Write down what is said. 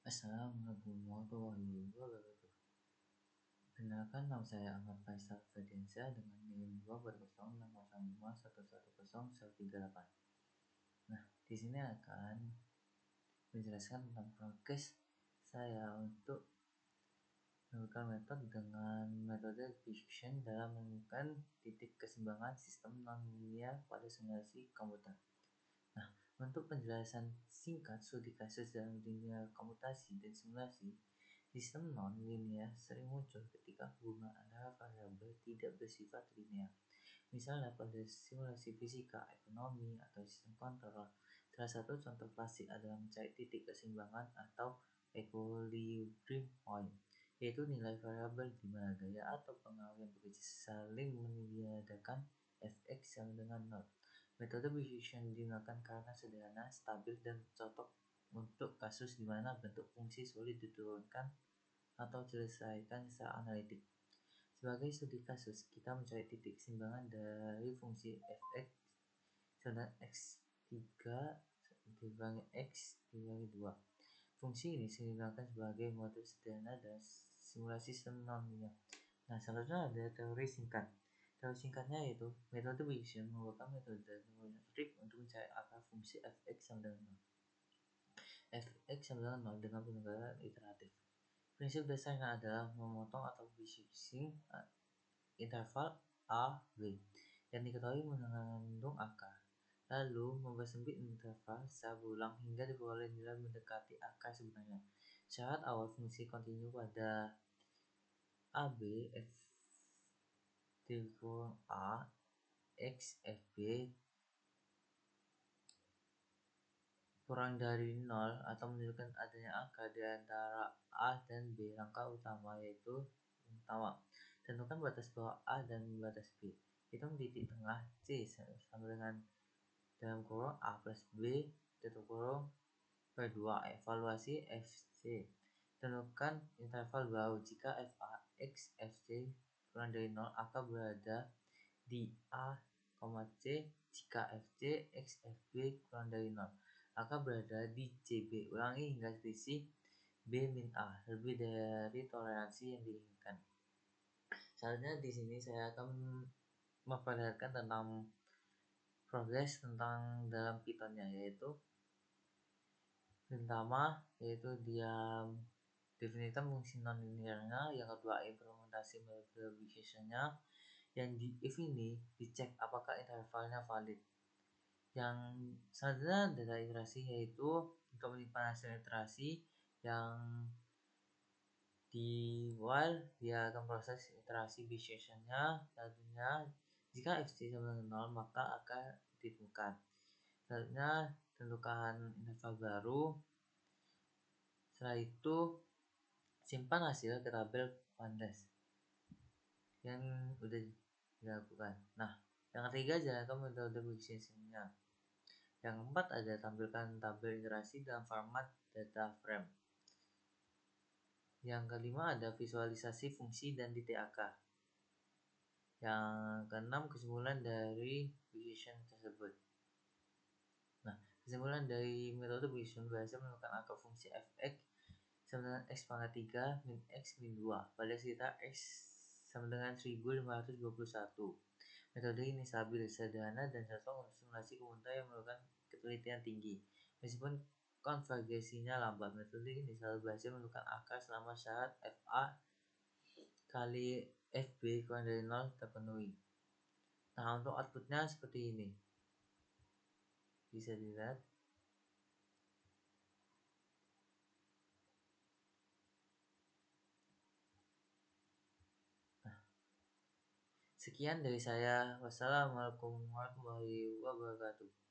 Assalamualaikum warahmatullahi wabarakatuh. Perkenalkan, nama saya Ahmad Faisal Ferdiansyah dengan NIM 2.06051111038. Nah, di sini akan menjelaskan tentang progres saya untuk melakukan metode dengan metode diffusion dalam menemukan titik keseimbangan sistem non-linear pada simulasi komputer. Nah, untuk penjelasan singkat studi kasus dalam linear komputasi dan simulasi, sistem non-linear sering muncul ketika hubungan antara variabel tidak bersifat linear. Misalnya pada simulasi fisika, ekonomi, atau sistem kontrol. Salah satu contoh klasik adalah mencari titik keseimbangan atau equilibrium point, yaitu nilai variabel di mana gaya atau pengaruh yang bekerja saling meniadakan fx sama dengan 0. Metode diffusion digunakan karena sederhana, stabil, dan cocok untuk kasus di mana bentuk fungsi sulit diturunkan atau diselesaikan secara analitik. Sebagai studi kasus, kita mencari titik keseimbangan dari fungsi fx sama x3 dibangi x dibangi 2. Fungsi ini sering digunakan sebagai model sederhana dan simulasi sistem non-linear. Nah, selanjutnya ada teori singkat. Teori singkatnya yaitu metode diffusion merupakan metode neurometrik untuk mencari akar fungsi fx sama dengan 0. Fx sama dengan 0 dengan penegakan iteratif. Prinsip dasarnya adalah memotong atau diffusing interval a, b yang diketahui mengandung akar, lalu mempersempit interval secara berulang hingga diperoleh nilai mendekati akar sebenarnya. Syarat awal fungsi kontinu pada AB f kurang a x fb kurang dari 0 atau menunjukkan adanya akar di antara a dan b. Langkah utama yaitu tentukan batas bawah a dan batas b. Hitung titik tengah c sama dengan dalam kurung a plus b tutup kurung per 2. Evaluasi fc. Tentukan interval baru. Jika fa x fc kurang dari 0 akan berada di a, c. Jika fc x fb kurang dari 0 akan berada di cb. Ulangi hingga selisih b min a lebih dari toleransi yang diinginkan. Selanjutnya di sini saya akan memperlihatkan tentang progres tentang dalam Python-nya, yaitu pertama yaitu dia definisikan fungsi non-linearnya, yang kedua implementasi metode diffusion-nya, yang di if ini dicek apakah intervalnya valid. Yang selanjutnya data iterasi, yaitu untuk menyimpan hasil iterasi yang di while dia akan proses iterasi diffusion-nya. Selanjutnya jika fc sama dengan 0 maka akan ditemukan. Selanjutnya tentukan interval baru. Setelah itu simpan hasil ke tabel pandas yang udah dilakukan. Nah, yang ketiga jalankan metode diffusion-nya. Yang keempat ada tampilkan tabel iterasi dalam format data frame. Yang kelima ada visualisasi fungsi dan titik akar. Yang keenam kesimpulan dari diffusion tersebut. Nah, kesimpulan dari metode diffusion berhasil menemukan akar fungsi fx sama dengan x pangkat 3 min x min 2 pada sekitar x sama dengan 1521. Metode ini stabil, sederhana, dan cocok untuk simulasi komputer yang memerlukan ketelitian tinggi. Meskipun konvergensinya lambat, metode ini selalu berhasil menemukan akar selama syarat fa kali fb kurang dari 0 terpenuhi. Nah, untuk outputnya seperti ini. Bisa dilihat. Sekian dari saya. Wassalamualaikum warahmatullahi wabarakatuh.